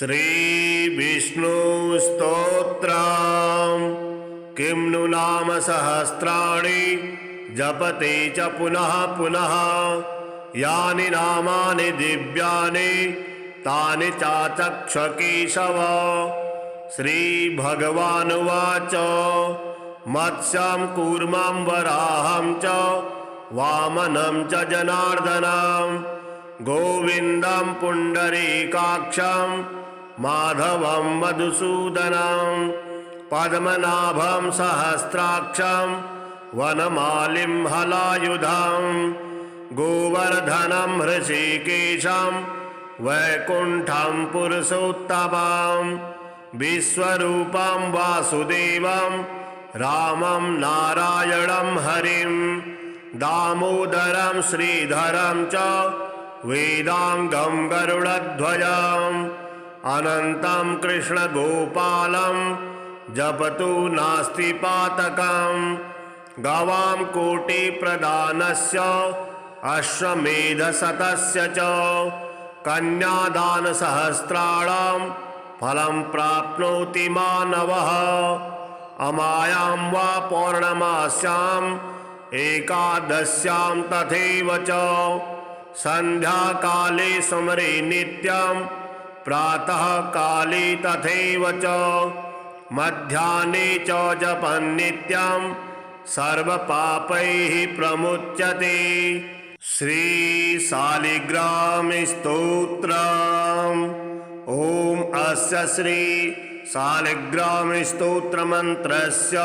श्रीविष्णुस्तोत्रम् किं नु नाम सहस्राणि जपते च पुनः पुनः यानि नामानि दिव्यानि तानि चाचक्ष केशव। श्रीभगवानुवाच मत्स्यं कूर्मं वराहं च वामनं च जनार्दनं गोविन्दं पुण्डरीकाक्षं माधवं मधुसूदनं पद्मनाभं सहस्राक्षं वनमालिं हलायुधं गोवर्धनं हृषीकेशं वैकुण्ठं पुरुषोत्तमं विश्वरूपं वासुदेवं रामं नारायणं हरिं दामोदरं श्रीधरं च वेदांगं गरुडध्वजम् अनन्तं कृष्णगोपालं जपतु नास्ति पातकम् गवां कोटिप्रदानस्य अश्वमेधशतस्य च कन्यादानसहस्राणां फलं प्राप्नोति मानवः। अमायां वा पौर्णमास्याम् एकादश्यां तथैव च संध्याकाले स्मरे नित्यं प्रातः काले तथैव च मध्याह्ने च जपन् नित्यं सर्वपापैः प्रमुच्यते। श्रीशालिग्रामस्तोत्रम् ॐ अस्य श्री शालिग्रामस्तोत्रमन्त्रस्य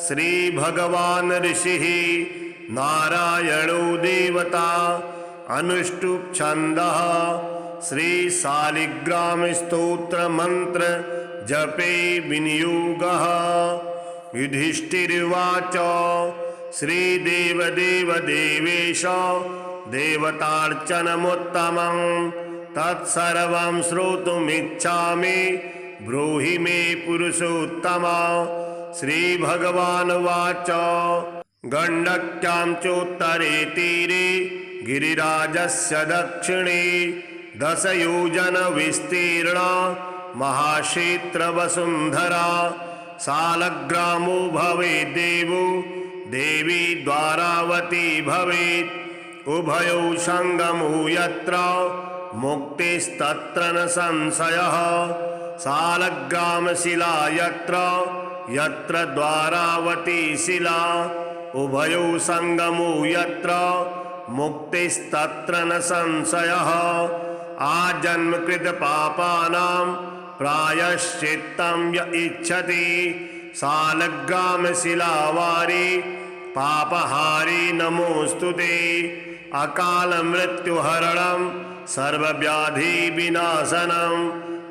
श्रीभगवान् ऋषिः नारायणो देवता अनुष्टुप् छन्दः श्री शालिग्रामस्तोत्रमन्त्र जपे विनियोगः। युधिष्ठिरुवाच श्रीदेवदेव देवेश देवतार्चनमुत्तमं तत्सर्वं श्रोतुमिच्छामि ब्रूहि मे पुरुषोत्तम। श्रीभगवानुवाच गण्डक्यां चोत्तरे तीरे गिरिराजस्य दक्षिणे 10 योजन विस्तीर्णा महाक्षेत्रवसुन्धरा शालग्रामो भवेत् देवो देवी द्वारावती भवेत् उभयो संगमो यत्र मुक्तिस्तत्र न संशयः शालग्रामशिला यत्र यत्र द्वारावती शिला उभयो संगमो यत्र मुक्तिस्तत्र न संशयः आजन्मकृत पापानां प्रायश्चित्तं य इच्छति शालग्रामशिलावारि पापहारी नमोस्तुते अकाल मृत्युहरणं सर्वव्याधि विनाशनं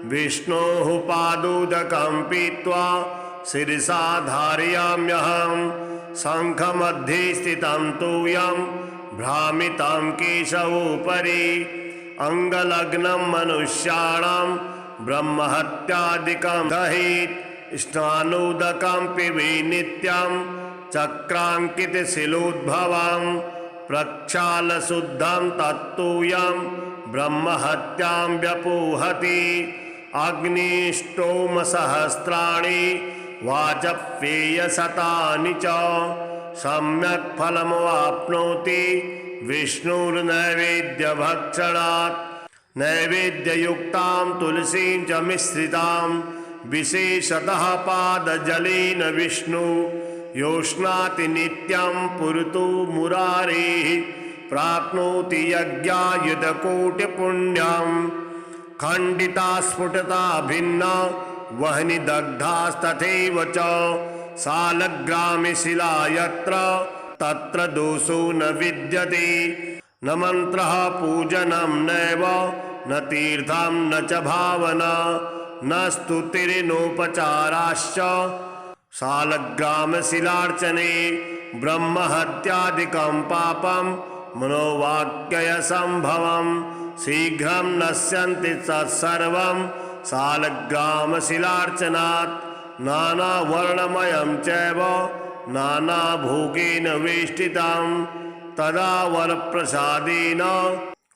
विष्णोः पादोदकं पीत्वा शिरसा धारयाम्यहं शङ्खमध्ये स्थितं तूयं भ्रामितं केशवोपरि अंगलग्नं मनुष्याणां ब्रह्महत्यादिकं दहेत् स्नानोदकं पिबे नित्यं चक्राङ्कितशिलोद्भवं प्रक्षालशुद्धं तत्तूयं ब्रह्महत्यां व्यपोहति अग्निष्टोमसहस्राणि वाजपेयशतानि च सम्यक् फलमवाप्नोति विष्णुर्नैवेद्यभक्षणात् नैवेद्ययुक्तां तुलसीं च मिश्रितां विशेषतः पादजलेन विष्णु योष्णाति नित्यं पुरतु मुरारेः प्राप्नोति यज्ञायुधकोटिपुण्यं खण्डिता स्फुटता भिन्ना वह्नि दग्धास्तथैव च शालग्रामशिला यत्र तत्र दोषो न विद्यते न मन्त्रः पूजनं नैव न तीर्थं न च भावना न स्तुतिर्नोपचाराश्च शालग्रामशिलार्चने ब्रह्महत्यादिकं पापं मनोवाक्यसम्भवं शीघ्रं नश्यन्ति तत्सर्वं शालग्रामशिलार्चनात् नानावर्णमयं चैव नानाभोगेन वेष्टितं तदा वरप्रसादेन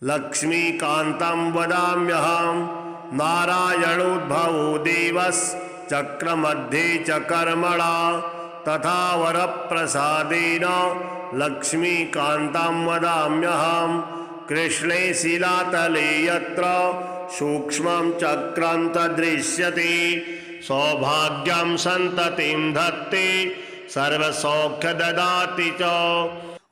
लक्ष्मीकान्तं वदाम्यहम् नारायणोद्भवो देवश्चक्रमध्ये च कर्मणा तथा वरप्रसादेन लक्ष्मीकान्तां वदाम्यहम्। कृष्णे शिलातले यत्र सूक्ष्मं चक्रं तदृश्यते सौभाग्यं सन्ततिं धत्ते सर्वसौख्य ददाति च।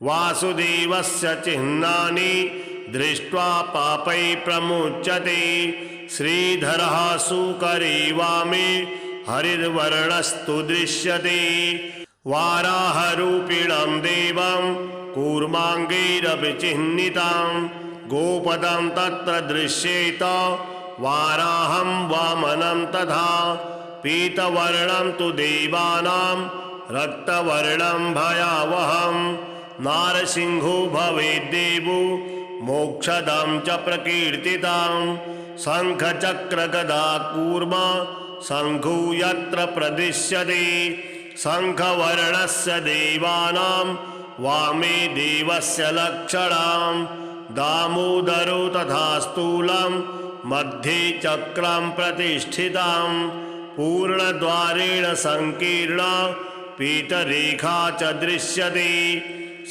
वासुदेवस्य चिह्नानि दृष्ट्वा पापै प्रमुच्यते श्रीधरः सुकरे वामे हरिर्वर्णस्तु दृश्यते। वाराहरूपिणं देवं कूर्माङ्गैरभिचिह्नितं गोपदं तत्र दृश्येत वाराहं वामनं तथा। पीतवर्णं तु देवानां रक्तवर्णं भयावहं नारसिंहो भवेद्देवो मोक्षदं च प्रकीर्तितं। शङ्खचक्रगदा कूर्मा शङ्खो यत्र प्रदिश्यते शङ्खवर्णस्य देवानां वामे देवस्य लक्षणं। दामोदरो तथा स्थूलं मध्ये चक्रं प्रतिष्ठितं पूर्णद्वारेण संकीर्ण पीतरेखा च दृश्यते।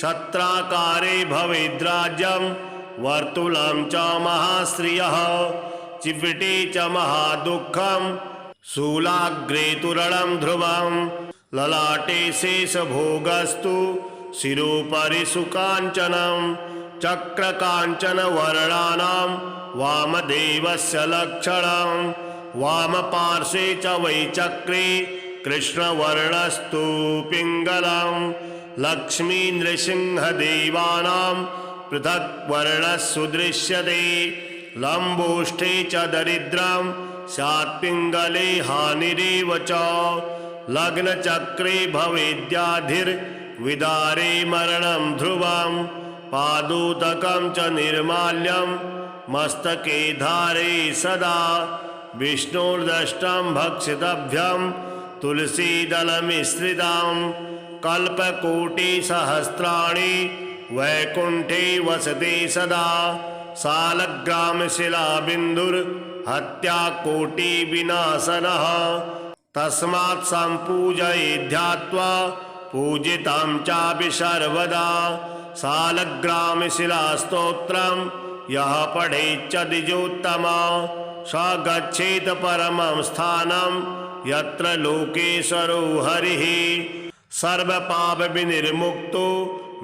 छत्राकारे भवेद्राज्यं वर्तुलं च महाश्रियः चिविटे च महादुःखं शूलाग्रे तुरणं ध्रुवं। ललाटे शेषभोगस्तु शिरोपरि सुकाञ्चनं चक्रकाञ्चनवर्णानां वामदेवस्य लक्षणं। वामपार्श्वे च वै चक्रे कृष्णवर्णस्तु पिङ्गलं। लक्ष्मी नृसिंहदेवानां पृथक् वर्णस्सु दृश्यते लम्बोष्ठे च दरिद्रं स्यात् पिङ्गले हानिरेव च। लग्नचक्रे भवेद्याधिर्विदारे मरणं ध्रुवं पादोदकं च निर्माल्यं मस्तके धारे सदा। विष्णोर्दष्टं भक्षितभ्यं तुलसीदलमिश्रितं कल्पकोटिसहस्राणि वैकुण्ठे वसते सदा। सालग्रामशिलाबिन्दुर्हत्याकोटिविनाशनः तस्मात् सम्पूजयेत् ध्यात्वा पूजितं चापि सर्वदा। सालग्रामशिलास्तोत्रं यः पठेच्च द्विजोत्तमा स गच्छेत् परमं स्थानं यत्र लोकेश्वरो हरिः। सर्वपापविनिर्मुक्तो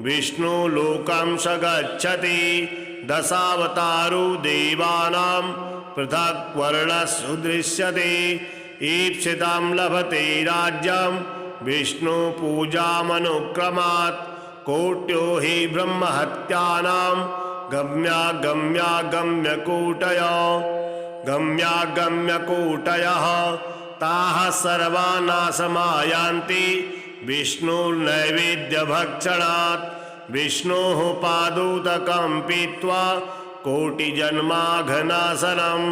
विष्णुलोकं स गच्छति। दशावतारो देवानां पृथक् वर्णस्सु दृश्यते। ईप्सितं लभते राज्यं विष्णुपूजामनुक्रमात् कोट्यो हि ब्रह्महत्यानां गम्यागम्यकूटयः ताः सर्वा नाशमायान्ति विष्णुर्नैवेद्यभक्षणात्। विष्णोः पादोदकं पीत्वा कोटिजन्माघनाशनं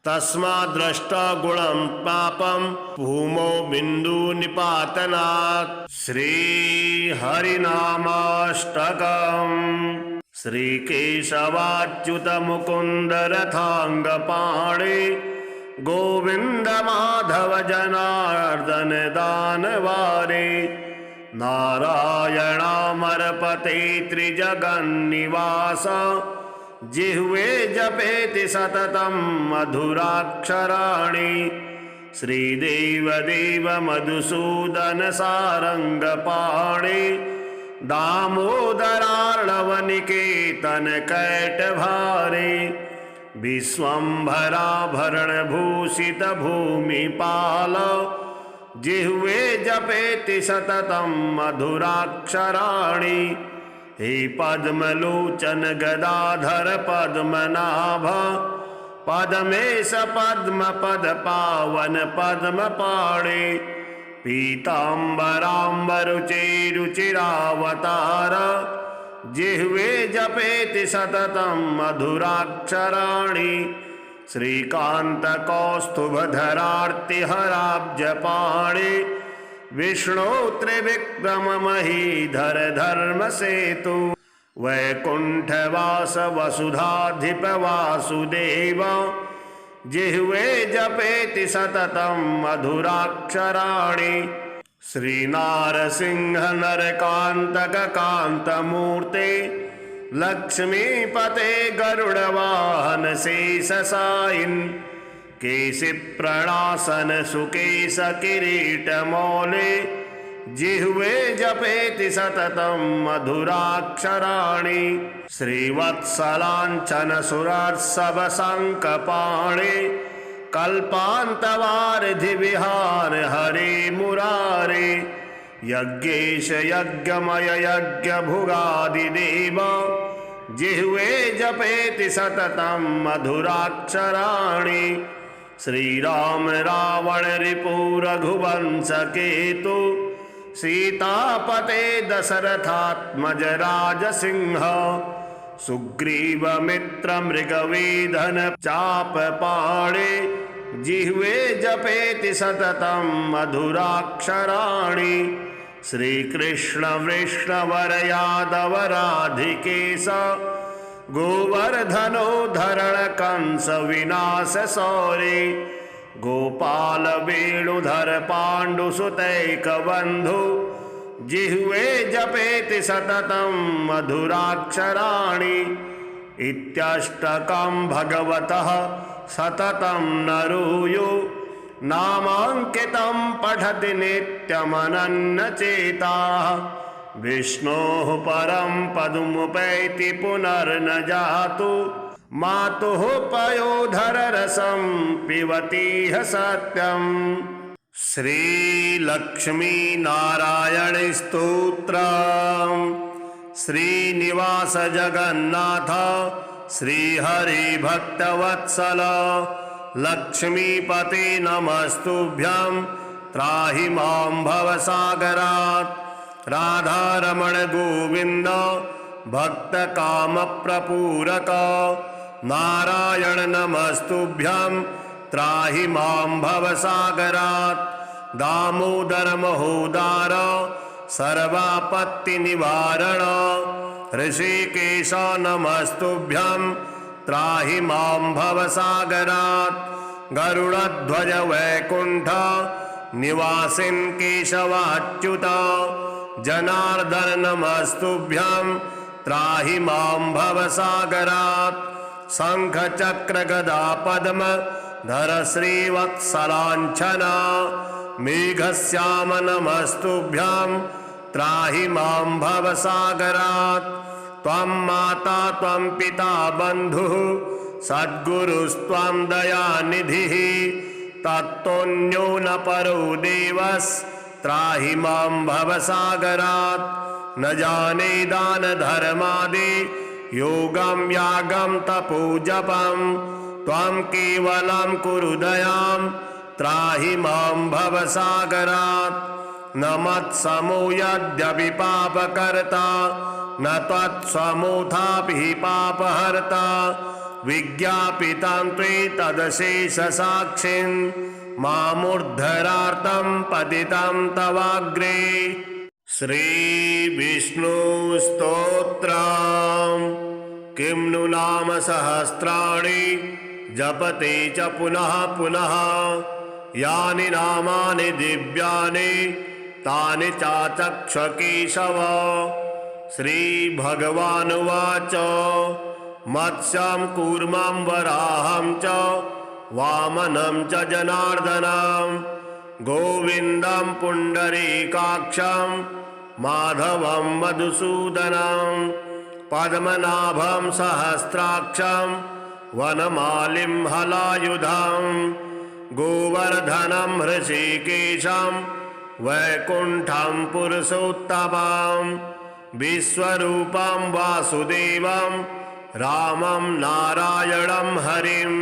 तस्माद्द्रष्टगुणं पापं भूमौ बिन्दुनिपातनात्। श्रीहरिनामाष्टकम्। श्रीकेशवाच्युतमुकुन्दरथाङ्गपाणे गोविन्द माधव जनार्दन दानवारे। नारायणामरपते त्रिजगन्निवास जिह्वे जपेति सततं मधुराक्षराणि। श्रीदेवदेव मधुसूदन सारङ्गपाणे दामोदरार्णवनिकेतन कैटभारे। विश्वम्भराभरणभूषित भूमिपाल जिह्वे जपेति सततं मधुराक्षराणि। हे पद्मलोचन गदाधर पद्मनाभ पद्मेश पद्मपद पावन पद्मपाणे। पीताम्बराम्बरुचिरुचिरावतार जिह्वे जपेति सततं मधुराक्षराणि। श्रीकान्तकौस्तुभधरार्तिहराब्जपाणे विष्णो त्रिविक्रम महीधर धर्मसेतु। वैकुण्ठवास वसुधाधिप वासुदेव जिह्वे जपेति सततं मधुराक्षराणि। श्रीनारसिंह नरकान्तककान्तमूर्ते लक्ष्मीपते गरुडवाहन शेषशायिन् केशिप्रणासन सुकेश किरीटमौले जिह्वे जपेति सततं मधुराक्षराणि। श्रीवत्सलाञ्छन सुरर्षभशङ्खपाणे कल्पान्तवारिधि विहार हरे मुरारे यज्ञेश यज्ञमय यज्ञभुगादिदेव जिह्वे जपेति सततं मधुराक्षराणि। श्रीराम रावण रिपु रघुवंश केतु सीतापते दशरथात्मज राजसिंह सुग्रीव मित्र मृगवेधन चापपाणे जिह्वे जपेति सततं मधुराक्षराणि। श्रीकृष्ण वृष्णवर यादव राधिकेश गोवर्धनो धरण कंस विनाश सौरे गोपाल वेणुधर पाण्डुसुतैक बंधु जिह्वे जपेति सततं मधुराक्षराणि। इत्यष्टकं भगवतः सततं नरूयो नामाङ्कितं पठति नित्यमनन्यचेताः विष्णोः परं पदमुपैति पुनर्न जातु मातुः पयोधर रसं पिबतीह सत्यम्। श्रीलक्ष्मी नारायण स्तोत्रम्। श्रीनिवास जगन्नाथ श्रीहरि भक्तवत्सल लक्ष्मीपते नमस्तुभ्यं त्राहि मां भवसागरात्। राधारमण गोविंद भक्तकामप्रपूरक नारायण नमस्तुभ्यं त्राहि मां भवसागरात्। दामोदर महोदार सर्वापत्तिनिवारण ऋषिकेश नमस्तुभ्यं त्राहि मां भवसागरात्। गरुडध्वज वैकुण्ठ निवासिन् केशवाच्युत जनार्दन नमस्तुभ्यं त्राहि मां भवसागरात्। शंख चक्र गदा पद्म धर श्रीवत्सलाञ्छना मेघश्याम नमस्तुभ्यं त्राहि मां भवसागरात्। त्वं माता त्वं पिता बन्धुः सद्गुरुस्त्वं दयानिधिः तत्तोऽन्यो न परो देवस्त्राहि मां भवसागरात्। न जाने दान धर्मादि योगं यागं तपो जपं त्वं केवलं कुरु दयां त्राहि मां भवसागरात्। न मत्समो यद्यपि पापकर्ता न त्वत्समोऽथापि पापहर्ता विज्ञापितं त्वेतदशेषसाक्षिन् मामुद्धरार्तं पतितं तवाग्रे। श्रीविष्णुस्तोत्रम्। किं नु नाम सहस्राणि जपते च पुनः पुनः यानि नामानि दिव्यानि तानि चाचक्ष केशव। श्रीभगवानुवाच मत्स्यं कूर्मं वराहं च वामनं च जनार्दनं गोविन्दं पुण्डरीकाक्षं माधवं मधुसूदनं पद्मनाभं सहस्राक्षं वनमालिं हलायुधं गोवर्धनं हृषीकेशं वैकुण्ठं पुरुषोत्तमं विश्वरूपं वासुदेवं रामं नारायणं हरिं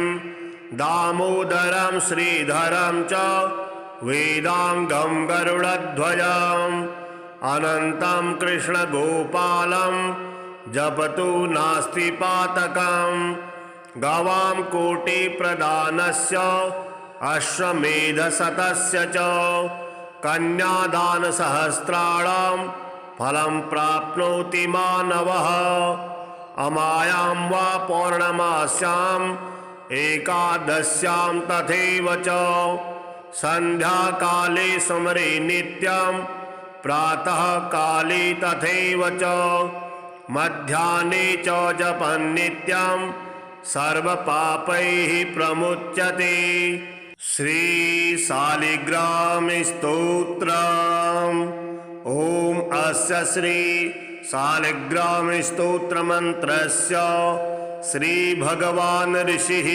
दामोदरं श्रीधरं च वेदांगं गरुडध्वजम् अनन्तं कृष्णगोपालं जपतु नास्ति पातकम् गवां कोटिप्रदानस्य अश्वमेधशतस्य च कन्यादानसहस्राणां फलं प्राप्नोति मानवः अमायां वा पौर्णमास्यां एकादश्यां तथैव च संध्याकाले स्मरे नित्यं प्रातः काले तथैव च मध्याह्ने च जपन् नित्यं सर्वपापैः प्रमुच्यते। श्री शालिग्राम स्तोत्रम्। ओम अस्य श्री शालिग्राम स्तोत्र मंत्रस्य श्री भगवान ऋषिः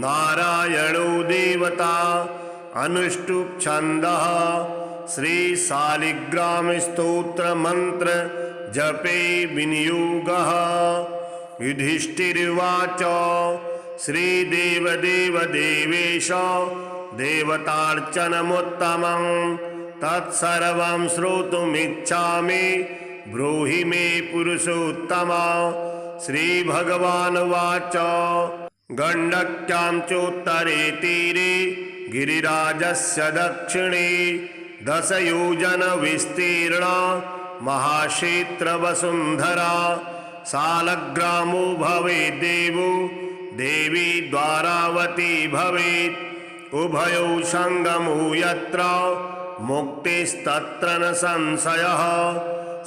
नारायणो देवता अनुष्टुप् छन्दः श्री शालिग्राम स्तोत्र मंत्र जपे विनियोगः। युधिष्ठिरुवाच श्रीदेवदेव देवेश देवतार्चनमुत्तमं तत्सर्वं श्रोतुमिच्छामि ब्रूहि मे पुरुषोत्तम। श्रीभगवानुवाच गण्डक्यां चोत्तरे तीरे गिरिराजस्य दक्षिणे 10 योजन विस्तीर्णा महाक्षेत्रवसुन्धरा शालग्रामो भवेत् देवो देवी द्वारावती भवेत् उभयो संगमो यत्र मुक्तिस्तत्र न संशयः।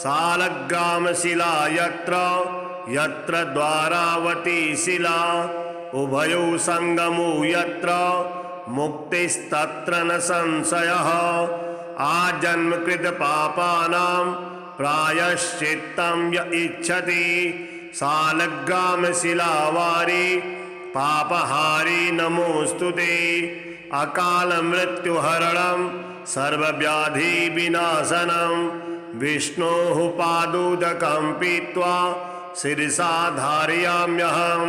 शालग्रामशिला यत्र यत्र द्वारावती शिला उभयो संगमो यत्र मुक्तिस्तत्र न संशयः। आजन्मकृत पापानां प्रायश्चित्तं य इच्छति शालग्रामशिलावारि पापहारी नमोस्तुते। अकाल मृत्युहरणं सर्वव्याधि विनाशनं विष्णोः पादोदकं पीत्वा शिरसा धारयाम्यहं।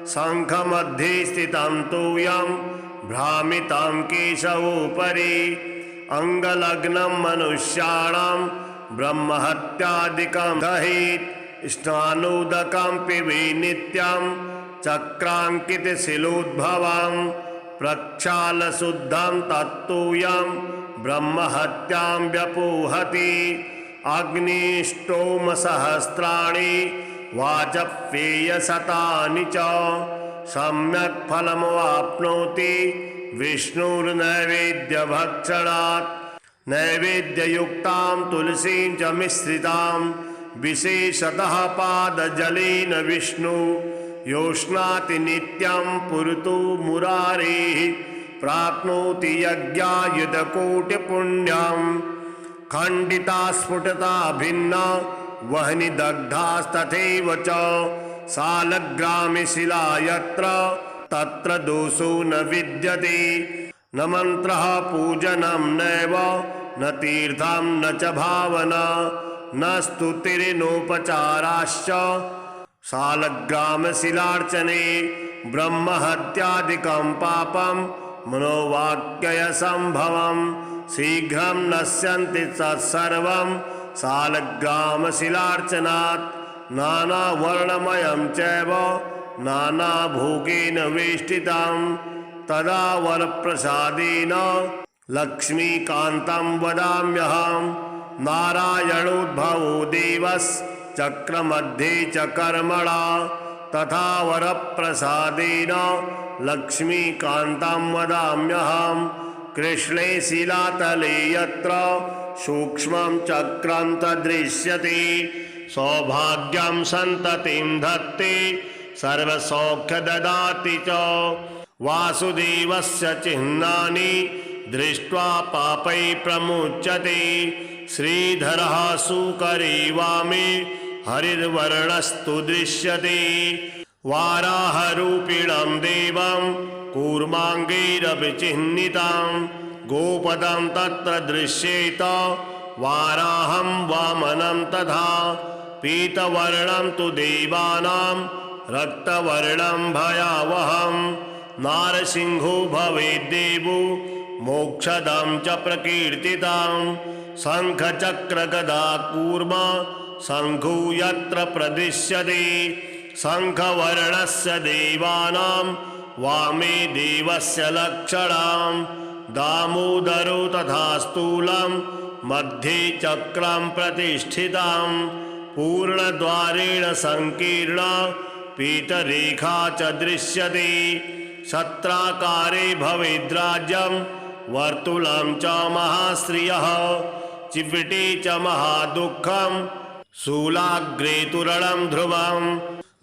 शङ्खमध्ये स्थितं तूयं भ्रामितं केशवोपरि अङ्गलग्नं मनुष्याणां ब्रह्महत्यादिकं दहेत्। स्नानोदकं पिबे नित्यं चक्राङ्कितशिलोद्भवं प्रक्षालशुद्धं तत्तूयं ब्रह्महत्यां व्यपोहति। अग्निष्टोमसहस्राणि वाजपेयशतानि च सम्यक् फलमवाप्नोति विष्णुर्नैवेद्यभक्षणात्। नैवेद्ययुक्तां तुलसीं च मिश्रितां विशेषतः पादजलेन विष्णु योष्णाति नित्यं पुरतु मुरारेः प्राप्नोति यज्ञायुधकोटिपुण्यं। खण्डिता स्फुटता भिन्ना वह्नि दग्धास्तथैव च शालग्रामशिला यत्र तत्र दोषो न विद्यते। न मन्त्रः पूजनं नैव न तीर्थं न च भावना न स्तुतिर्नोपचाराश्च शालग्रामशिलार्चने ब्रह्महत्यादिकं पापं मनोवाक्यसम्भवं शीघ्रं नश्यन्ति तत्सर्वं शालग्रामशिलार्चनात्। नानावर्णमयं चैव नानाभोगेन वेष्टितं तदा वरप्रसादेन लक्ष्मीकान्तं वदाम्यहं। नारायणोद्भवो देवश्चक्रमध्ये च कर्मणा तथा वरप्रसादेन लक्ष्मीकान्तं वदाम्यहं। कृष्णे शिलातले यत्र सूक्ष्मं चक्रं तदृश्यते सौभाग्यं सन्ततिं धत्ते सर्वसौख्य ददाति च। वासुदेवस्य चिह्नानि दृष्ट्वा पापै प्रमुच्यते। श्रीधरः सुकरे वामे हरिर्वर्णस्तु दृश्यते। वाराहरूपिणं देवं कूर्माङ्गैरभिचिह्नितं गोपदं तत्र दृश्येत वाराहं वामनं तथा। पीतवर्णं तु देवानां रक्तवर्णं भयावहं। नारसिंहो भवेद्देवो मोक्षदं च प्रकीर्तितं। शङ्खचक्रगदा कूर्म शङ्खो यत्र प्रदृश्यते। शङ्खवर्णस्य देवानां वामे देवस्य लक्षणं। दामोदरो तथा स्थूलं मध्ये चक्रं प्रतिष्ठितं। पूर्णद्वारेण संकीर्णा पीतरेखा च दृश्यते। छत्राकारे भवेद्राज्यं वर्तुलं च महाश्रियः चिविटे च महादुःखं शूलाग्रे तुरलं ध्रुवं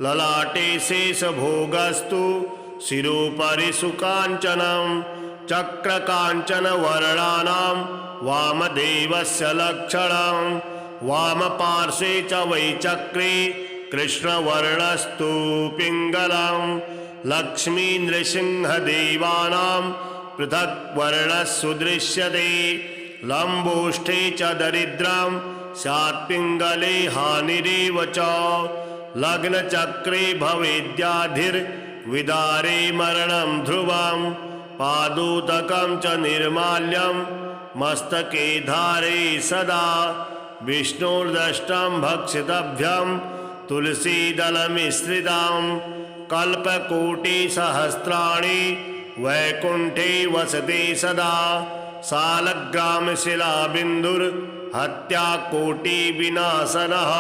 ललाटे शेषभोगस्तु शिरोपरि सुकाञ्चनं चक्रकाञ्चनवर्णानां वामदेवस्य लक्षणं वामपार्श्वे च वै चक्रे कृष्णवर्णस्तु पिङ्गलं लक्ष्मी नृसिंहदेवानां पृथक् वर्णस्सु दृश्यते लम्बोष्ठे च दरिद्रं स्यात् पिङ्गले हानिरेव च लग्नचक्रे भवेद्याधिर्विदारे मरणं ध्रुवं पादोदकं च निर्माल्यं मस्तके धारे सदा विष्णुर्दष्टं भक्षितभ्यं तुलसीदलमिश्रितं कल्पकोटिसहस्राणि वैकुण्ठे वसते सदा सालग्रामशिलाबिन्दुर्हत्याकोटिविनाशनः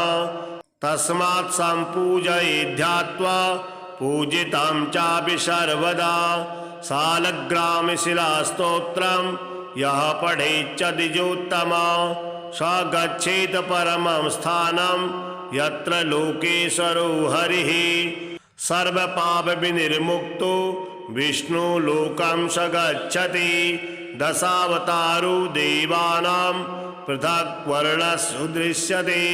तस्मात् सम्पूजयेद्ध्यात्वा पूजितं चापि सर्वदा सालग्रामशिलास्तोत्रं यः पठेच्च द्विजोत्तमा स गच्छेत परमं स्थानं यत्र लोकेश्वरो हरिः सर्वपापविनिर्मुक्तो विष्णुलोकं स गच्छति दशावतारो देवानां पृथक् वर्णस्सु दृश्यते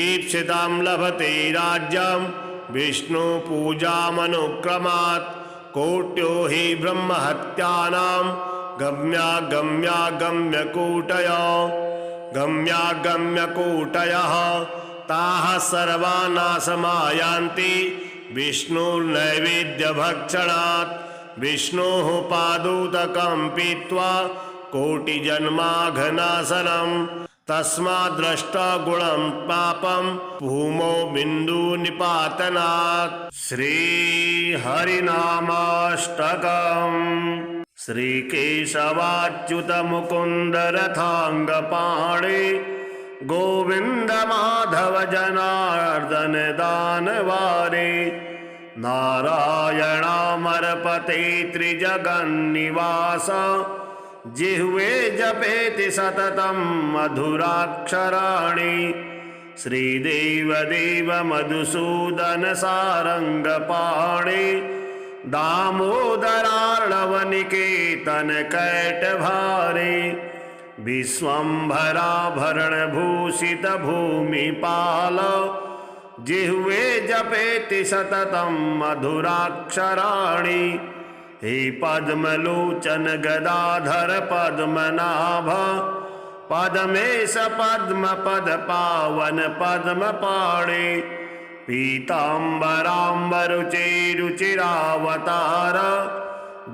ईप्सितं लभते राज्यं विष्णुपूजामनुक्रमात् कोट्यो हि ब्रह्महत्यानां गम्यागम्यकूटयः ताः सर्वा नाशमायान्ति विष्णुर्नैवेद्यभक्षणात् विष्णोः पादोदकं पीत्वा कोटिजन्माघनाशनं तस्माद्द्रष्टा गुणं पापं भूमौ बिन्दुनिपातनात्। श्रीहरिनामाष्टकम्। श्रीकेशवाच्युत मुकुन्द रथाङ्गपाणे गोविन्द माधव जनार्दन दानवारे नारायणामरपते त्रिजगन्निवास जिह्वे जपेति सततं मधुराक्षराणि श्रीदेवदेव मधुसूदन सारङ्गपाणे दामोदरार्णवनिकेतन कैटभारे विश्वम्भराभरणभूषित भूमिपाल जिह्वे जपेति सततं मधुराक्षराणि हे पद्मलोचन गदाधर पद्मनाभ पद्मेश पद्मपद पावन पद्मपाणे पीताम्बराम्बरुचिरुचिरावतार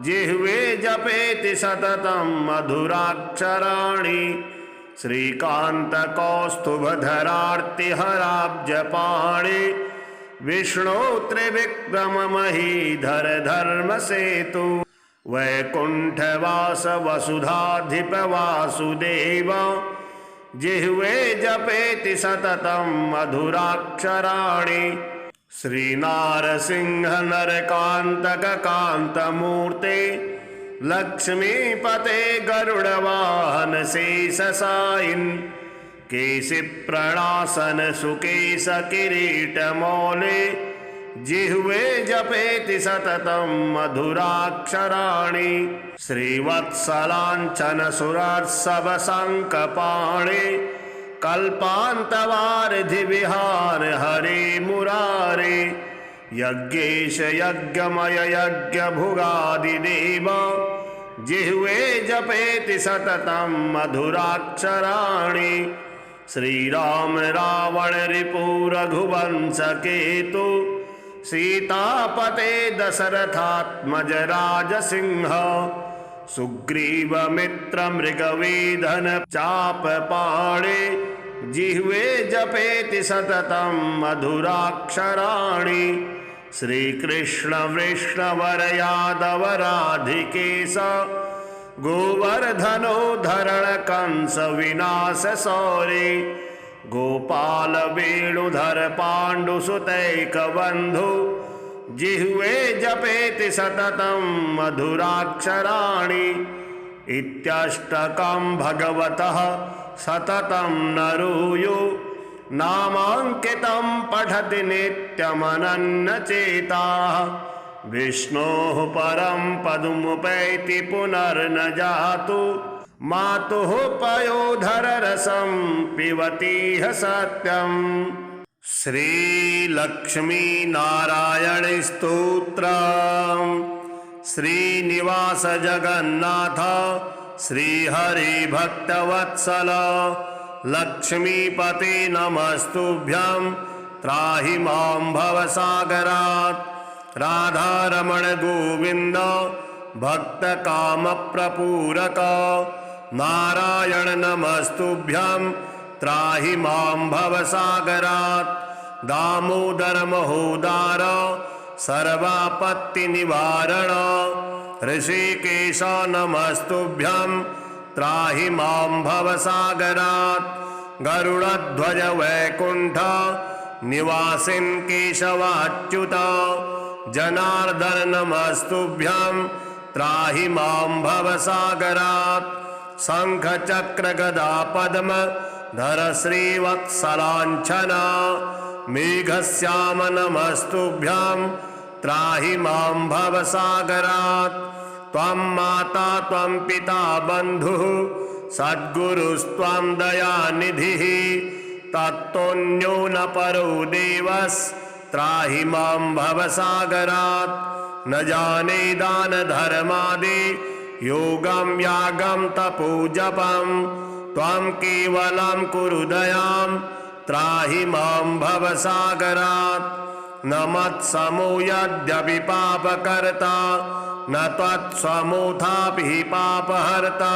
जिह्वे जपेति सततं मधुराक्षराणि श्रीकान्तकौस्तुभधरार्तिहराब्जपाणे विष्णो त्रिविक्रम महीधर धर्मसेतु वैकुण्ठवास वसुधाधिप वासुदेव जिह्वे जपेति सततं मधुराक्षराणि श्रीनारसिंह नरकान्तक कान्तमूर्ते लक्ष्मीपते गरुडवाहन शेषशायिन् केशिप्रणासन सुकेश किरीटमौले जिह्वे जपेति सततं मधुराक्षराणि श्रीवत्सलाञ्छन सुरार्षभ शङ्खपाणे कल्पान्तवारिधि विहार हरे मुरारे यज्ञेश यज्ञमय यज्ञभुगादिदेव जिह्वे जपेति सततं मधुराक्षराणि श्रीराम रावण रिपु रघुवंश केतु सीतापते दशरथात्मज राजसिंह सुग्रीव मित्र मृगवेधन चापपाणे जिह्वे जपेति सततं मधुराक्षराणि श्रीकृष्ण वृष्णवर यादव राधिकेश गोवर्धनो धरण कंस विनाश सौरे गोपाल वेणुधर पाण्डुसुतैक बंधु जिह्वे जपेति सततं मधुराक्षराणि इत्यष्टकं भगवतः सततं नरूयो नामाङ्कितं पठति नित्यमनन्यचेताः विष्णोः परं पदमुपैति पुनर्न जातु मातुः पयोधररसं पिबतीह सत्यम्। श्रीलक्ष्मीनारायण स्तोत्रम्। श्रीनिवास जगन्नाथ श्रीहरिभक्तवत्सल लक्ष्मीपते नमस्तुभ्यं त्राहि मां भवसागरात्। राधारमण गोविन्द भक्तकामप्रपूरक नारायण नमस्तुभ्यं त्राहि मां भवसागरात्। दामोदर महोदार सर्वापत्तिनिवारण ऋषिकेश नमस्तुभ्यं त्राहि मां भवसागरात्। गरुडध्वज वैकुण्ठ निवासिन् केशवाच्युत जनार्दन नमस्तुभ्यं त्राहि मां भवसागरात्। शंख चक्र गदा पद्म धर श्रीवत्सलाञ्छना मेघश्याम नमस्तुभ्यं त्राहि मां भवसागरात्। त्वं माता त्वं पिता बन्धुः सद्गुरुस्त्वं दयानिधिः तत्तोऽन्यो न परो देवस्त्राहि मां भवसागरात्। न जाने दान धर्मादि योगं यागं तपो जपं त्वं केवलं कुरु दयां त्राहि मां भवसागरात्। न मत्समो यद्यपि पापकर्ता न त्वत्समोऽथापि पापहर्ता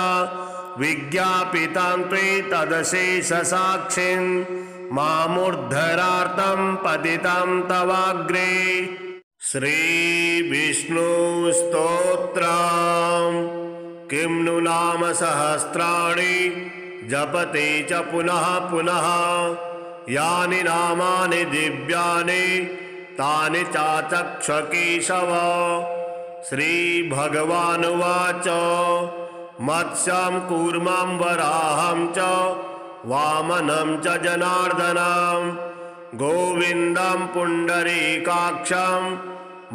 विज्ञापितं त्वेतदशेषसाक्षिन् मामुद्धरार्तं पतितं तवाग्रे। श्रीविष्णुस्तोत्रम्। किं नु नाम सहस्राणि जपते च पुनः पुनः यानि नामानि दिव्यानि तानि चाचक्ष केशव। श्रीभगवानुवाच मत्स्यं कूर्मं वराहं च वामनं च जनार्दनं गोविन्दं पुण्डरीकाक्षं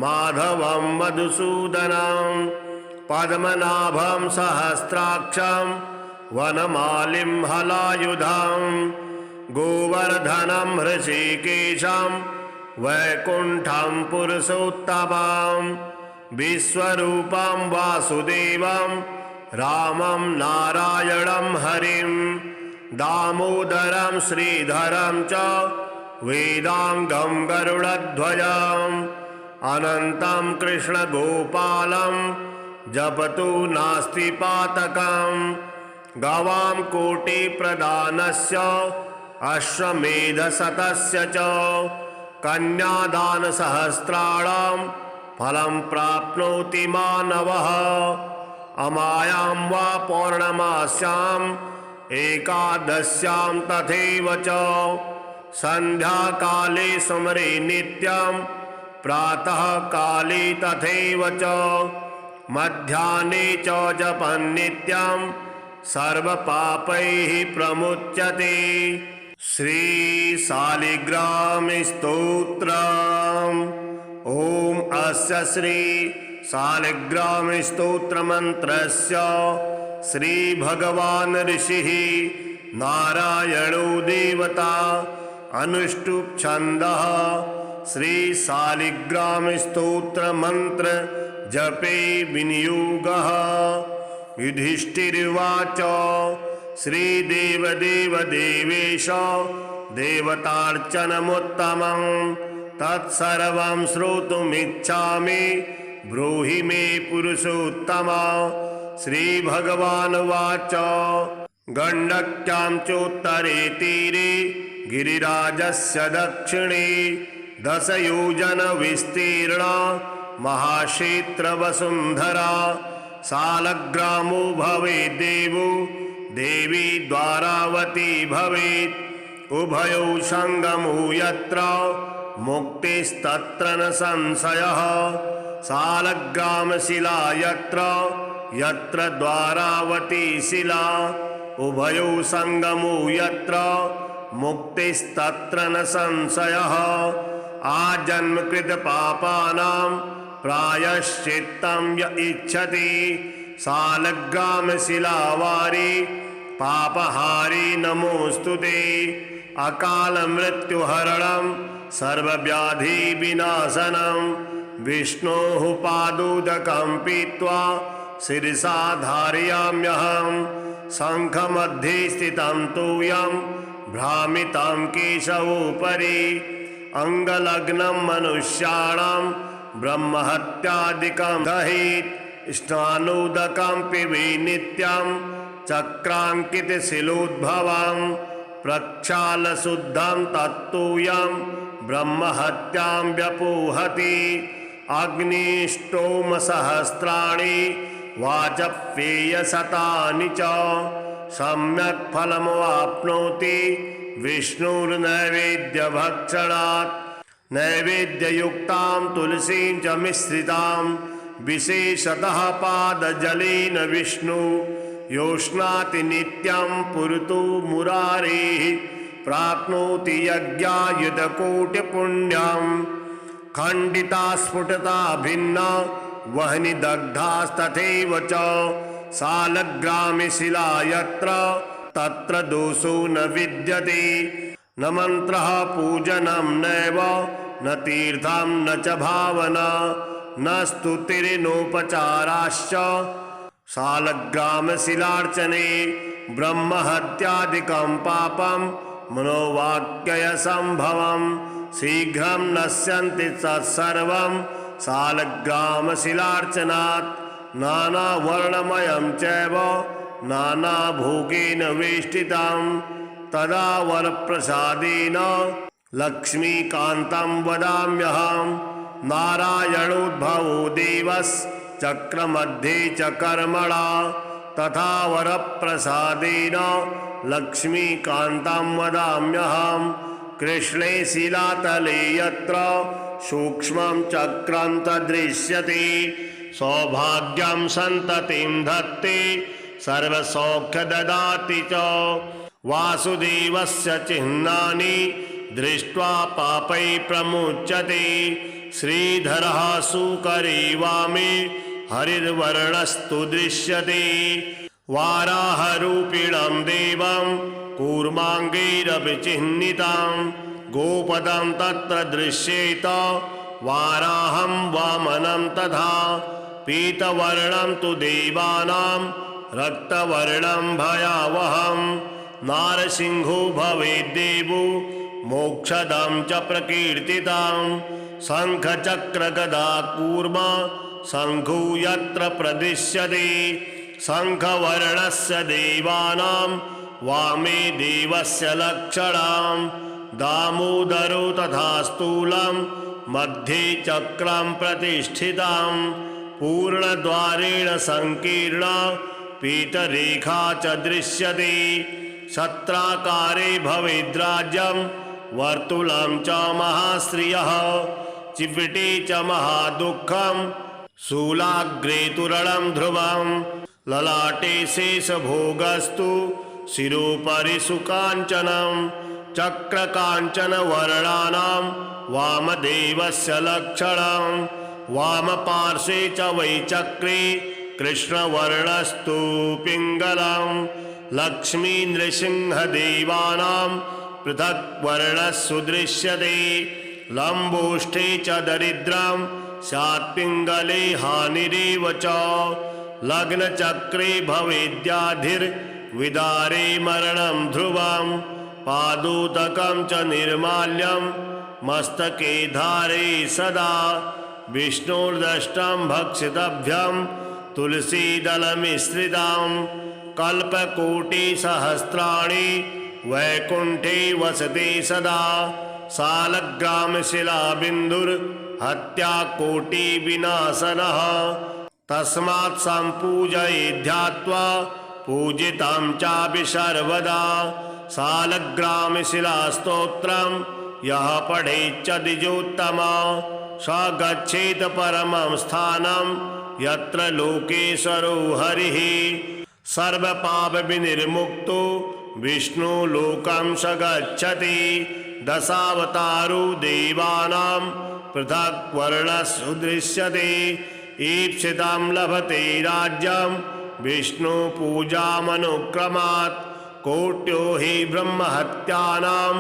माधवं मधुसूदनं पद्मनाभं सहस्राक्षं वनमालिं हलायुधं गोवर्धनं हृषीकेशं वैकुण्ठं पुरुषोत्तमं विश्वरूपं वासुदेवं रामं नारायणं हरिं दामोदरं श्रीधरं च वेदांगं गरुडध्वजम् अनन्तं कृष्णगोपालं जपतु नास्ति पातकम्। गवां कोटिप्रदानस्य अश्वमेधशतस्य च कन्यादानसहस्राणां फलं प्राप्नोति मानवः। अमायां वा पौर्णमास्याम् एकादश्यां तथैव च सन्ध्याकाले स्मरे नित्यं प्रातः काले तथैव च मध्याह्ने च जपन् नित्यं सर्वपापैः प्रमुच्यते। श्रीशालिग्रामस्तोत्रम्। ॐ अस्य श्री शालिग्रामस्तोत्रमन्त्रस्य श्रीभगवान् ऋषिः नारायणो देवता अनुष्टुप् छन्दः श्री शालिग्रामस्तोत्रमन्त्र जपे विनियोगः। युधिष्ठिरुवाच श्रीदेवदेव देवेश देवतार्चनमुत्तमं तत्सर्वं श्रोतुमिच्छामि ब्रूहि मे पुरुषोत्तम। श्रीभगवानुवाच गण्डक्यां चोत्तरे तीरे गिरिराजस्य दक्षिणे 10 योजन विस्तीर्णा महाक्षेत्रवसुन्धरा शालग्रामो भवेद्देवो देवी द्वारावती भवेत् उभयो संगमो यत्र मुक्तिस्तत्र न संशयः सालग्रामशिला यत्र यत्र द्वारावती शिला उभयो संगमो यत्र मुक्तिस्तत्र न संशयः आजन्मकृत पापानां प्रायश्चित्तं य इच्छति सालग्रामशिलावारी पापहारी नमोस्तुते अकाल मृत्युहरणं सर्वव्याधि विनाशनं विष्णोः पादोदकं पीत्वा शिरसा धारयाम्यहं शङ्खमध्ये स्थितं तूयं भ्रामितं केशवोपरि अंगलग्नं मनुष्याणां ब्रह्महत्यादिकं दहेत् स्नानोदकं पिबे नित्यं चक्राङ्कितशिलोद्भवं प्रक्षालशुद्धं तत्तूयं ब्रह्महत्यां व्यपोहति अग्निष्टोमसहस्राणि वाजपेयशतानि च सम्यक् फलमवाप्नोति विष्णुर्नैवेद्यभक्षणात् नैवेद्ययुक्तां तुलसीं च मिश्रितां विशेषतः पादजलेन विष्णु योष्णाति नित्यं पुरतु मुरारेः प्राप्नोति यज्ञायुधकोटिपुण्यं खण्डिता स्फुटता भिन्ना वह्नि दग्धास्तथैव च सालग्रामशिला यत्र तत्र दोषो न विद्यते न मन्त्रः पूजनं नैव न तीर्थं न च भावना न स्तुतिर्नोपचाराश्च सालग्रामशिलार्चने ब्रह्महत्यादिकं पापं मनोवाक्यसम्भवं शीघ्रं नश्यन्ति तत्सर्वं सालग्रामशिलार्चनात् नानावर्णमयं चैव नानाभोगेन वेष्टितं तदा वरप्रसादेन लक्ष्मीकान्तं वदाम्यहं नारायणोद्भवो देवश्चक्रमध्ये च कर्मणा तथा वरप्रसादेन लक्ष्मीकान्तं वदाम्यहं कृष्णे शिलातले यत्र सूक्ष्मं चक्रं तदृश्यते सौभाग्यं सन्ततिं धत्ते सर्वसौख्य ददाति च वासुदेवस्य चिह्नानि दृष्ट्वा पापै प्रमुच्यते श्रीधरः सुकरे वामे हरिर्वर्णस्तु दृश्यते वाराहरूपिणं देवं कूर्माङ्गैरभिचिह्नितं गोपदं तत्र दृश्येत वाराहं वामनं तथा पीतवर्णं तु देवानां रक्तवर्णं भयावहं नारसिंहो भवेद्देवो मोक्षदं च प्रकीर्तितं शङ्खचक्रगदा कूर्म शङ्खो यत्र प्रदिश्यते शङ्खवर्णस्य देवानां वामे देवस्य लक्षणं दामोदरो तथा स्थूलं मध्ये चक्रं प्रतिष्ठितं पूर्णद्वारेण संकीर्ण पीतरेखा च दृश्यते छत्राकारे भवेद्राज्यं वर्तुलं च महाश्रियः चिविटे च महादुःखं शूलाग्रे तुरलं ध्रुवं ललाटे शेषभोगस्तु शिरोपरि सुकाञ्चनं चक्रकाञ्चनवर्णानां वामदेवस्य लक्षणं वामपार्श्वे च वै चक्रे कृष्णवर्णस्तु पिङ्गलं लक्ष्मी नृसिंहदेवानां पृथक् वर्णस्सु दृश्यते लम्बोष्ठे च दरिद्रं स्यात् पिङ्गले हानिरेव च लग्नचक्रे भवेद्याधिर्विदारे मरणं ध्रुवं पादोदकं च निर्माल्यं मस्तके धारे सदा विष्णुर्दष्टं भक्षितभ्यं तुलसीदलमिश्रितं कल्पकोटिसहस्राणि वैकुण्ठे वसते सदा सालग्रामशिलाबिन्दुर्हत्याकोटिविनाशनः तस्मात् सम्पूजयेत् ध्यात्वा पूजितं चापि सर्वदा सालग्रामशिलास्तोत्रं यः पठेच्च द्विजोत्तमा स गच्छेत् परमं स्थानं यत्र लोकेश्वरो हरिः सर्वपापविनिर्मुक्तो विष्णुलोकं स गच्छति दशावतारो देवानां पृथक् वर्णस्य दृश्यते ईप्सितं लभते राज्यं विष्णुपूजामनुक्रमात् कोट्यो हि ब्रह्महत्यानां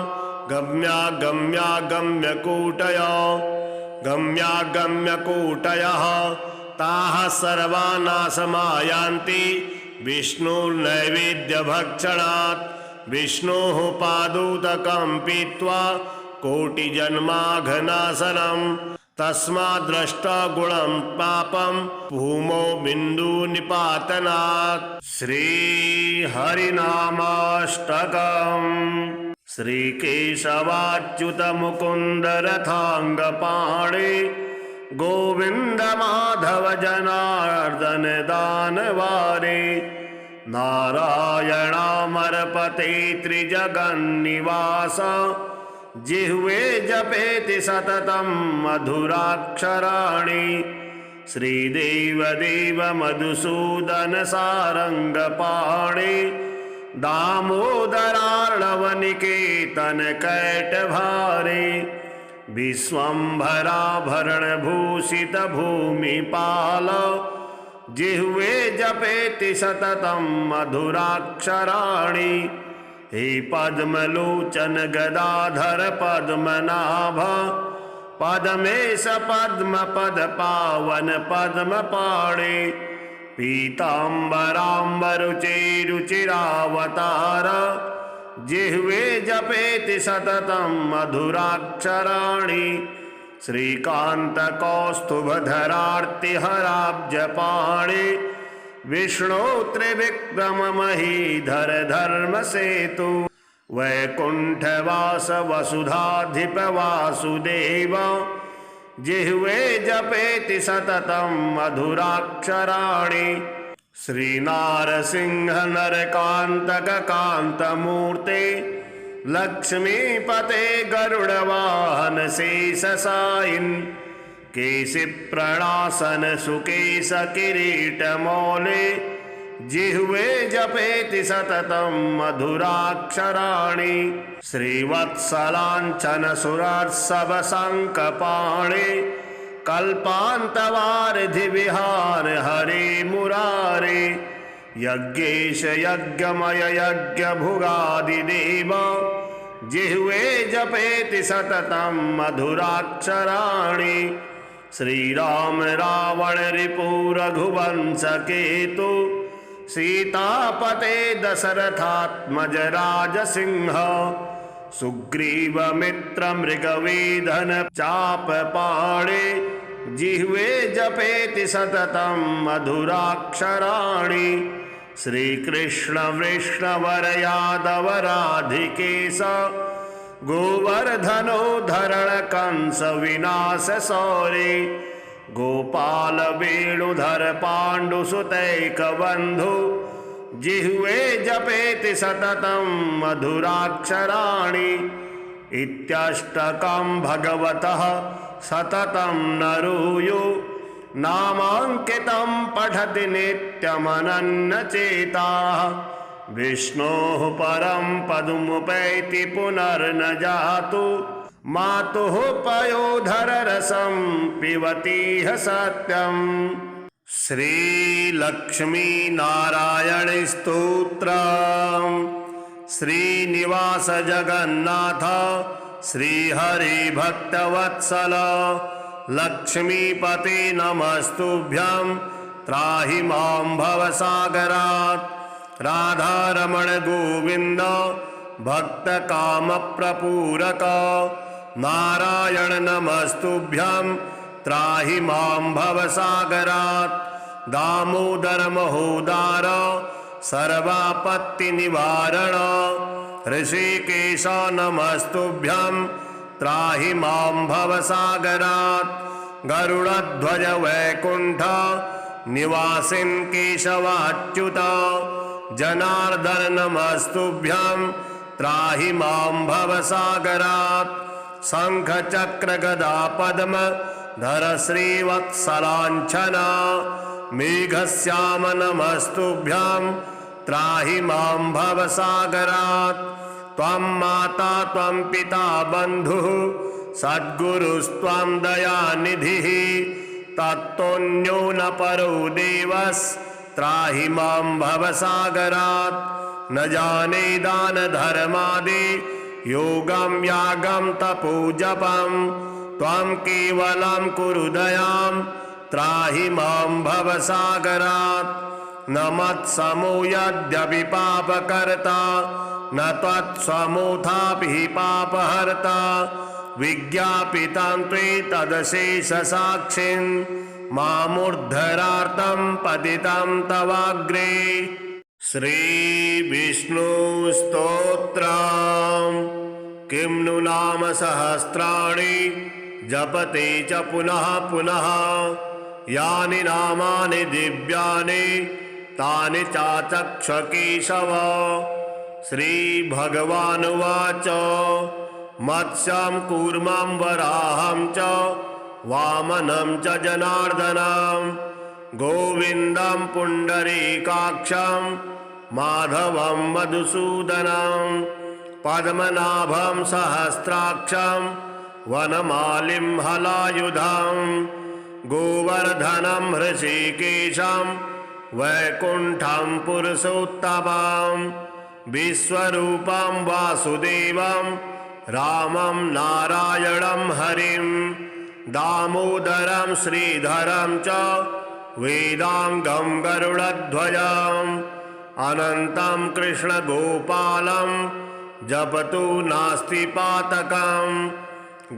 गम्यागम्यकूटयः ताः सर्वा नाशमायान्ति विष्णुर्नैवेद्यभक्षणात् विष्णोः पादोदकं पीत्वा कोटिजन्माघनाशनं तस्मात् द्रष्टगुणं पापं भूमौ बिन्दुनिपातनात्। श्रीहरिनामाष्टकम्। श्रीकेशवाच्युत मुकुन्द रथाङ्गपाणे गोविन्द माधव जनार्दन दानवारे नारायणामरपते त्रिजगन्निवास जिह्वे जपेति सततं मधुराक्षराणि श्रीदेव देव मधुसूदन सारंगपाणे दामोदरार्णवनिकेतन कैटभारे विश्वम्भराभरणभूषित भूमिपाल जिह्वे जपेति सततं मधुराक्षराणि हे पद्मलोचन गदाधर पद्मनाभ पद्मेश पद्मपद पावन पद्मपाणे पीताम्बराम्बरुचिरुचिरावतार जिह्वे जपेति सततं मधुराक्षराणि श्रीकान्तकौस्तुभधरार्तिहराब्जपाणे विष्णो त्रिविक्रम महीधर धर्मसेतु वैकुण्ठवास वसुधाधिप वासुदेव जिह्वे जपेति सततं मधुराक्षराणि श्रीनारसिंह नरकान्तक कान्तमूर्ते लक्ष्मीपते गरुडवाहन शेषशायिन् केशिप्रणासन सुकेश किरीटमौले जिह्वे जपेति सततं मधुराक्षराणि श्रीवत्सलाञ्छन सुरार्षभ शङ्खपाणे कल्पान्तवारिधि विहार हरे मुरारे यज्ञेश यज्ञमय यज्ञभुगादिदेव जिह्वे जपेति सततं मधुराक्षराणि श्रीराम रावण रिपु रघुवंश केतु सीतापते दशरथात्मज राजसिंह सुग्रीव मित्र मृगवेधन चापपाणे जिह्वे जपेति सततं मधुराक्षराणि श्रीकृष्ण वृष्णवर यादव राधिकेश गोवर्धनो धरण कंस विनाश सौरे गोपाल वेणुधर पाण्डुसुतैक बन्धु जिह्वे जपेति सततं मधुराक्षराणि इत्यष्टकं भगवतः सततं नरूयो नामाङ्कितं पठति नित्यमनन्यचेताः विष्णोः परं पदमुपैति पुनर्न जातु मातुः पयोधर रसं पिबतीह सत्यम्। श्रीलक्ष्मी नारायण स्तोत्रम्। श्रीनिवास जगन्नाथ श्रीहरि भक्तवत्सल लक्ष्मीपते नमस्तुभ्यं त्राहि मां भवसागरात् राधारमण गोविन्द भक्तकामप्रपूरक नारायण नमस्तुभ्यं त्राहि मां भवसागरात् दामोदर महोदार सर्वापत्तिनिवारण ऋषिकेश नमस्तुभ्यं त्राहि मां भवसागरात् गरुडध्वज वैकुण्ठ निवासिन् केशवाच्युत जनार्दन नमस्तुभ्यं त्राहि मां भवसागरात् शङ्खचक्रगदा पद्म धर श्रीवत्सलाञ्छना मेघश्याम नमस्तुभ्यां त्राहि मां भवसागरात् त्वं माता त्वं पिता बन्धुः सद्गुरुस्त्वं दयानिधिः तत्तोऽन्यो न परो देवस्त्राहि मां भवसागरात् न जाने दानधर्मादि योगं यागं तपो जपं त्वं केवलं कुरु दयां त्राहि मां भवसागरात् न मत्समो यद्यपि पापकर्ता न त्वत्समोऽथापि पापहर्ता विज्ञापितं त्वेतदशेषसाक्षिन् मामुद्धरार्तं पतितं तवाग्रे। श्रीविष्णुस्तोत्रम् किं नु नाम सहस्राणि जपते च पुनः पुनः यानि नामानि दिव्यानि तानि चाचक्ष केशव। श्रीभगवानुवाच मत्स्यं कूर्मं वराहं च वामनं च जनार्दनं गोविन्दं पुण्डरीकाक्षं माधवं मधुसूदनं पद्मनाभं सहस्राक्षं वनमालिं हलायुधं गोवर्धनं हृषीकेशं वैकुण्ठं पुरुषोत्तमं विश्वरूपं वासुदेवं रामं नारायणं हरिं दामोदरं श्रीधरं च वेदांगं गरुडध्वजम् अनन्तं कृष्णगोपालं जपतु नास्ति पातकम्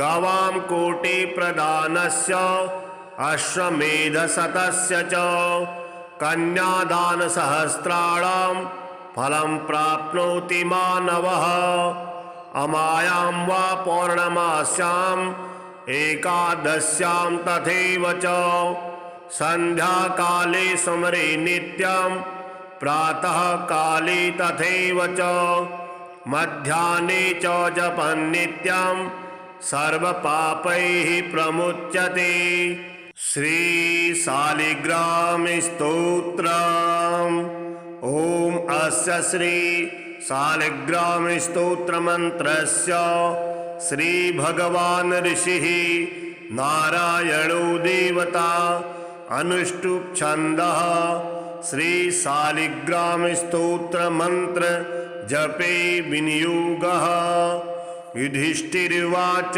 गवां कोटिप्रदानस्य अश्वमेधशतस्य च कन्यादानसहस्राणां फलं प्राप्नोति मानवः अमायां वा पौर्णमास्याम् एकादश्यां तथैव च सन्ध्याकाले स्मरे नित्यं प्रातः काले तथैव च मध्याह्ने च जपन् नित्यं सर्वपापैः प्रमुच्यते। श्रीशालिग्रामस्तोत्रम् ॐ अस्य श्री शालिग्रामस्तोत्रमन्त्रस्य श्रीभगवान् ऋषिः नारायणो देवता अनुष्टुप् छन्दः श्रीशालिग्रामस्तोत्रमन्त्र जपे विनियोगः। युधिष्ठिरुवाच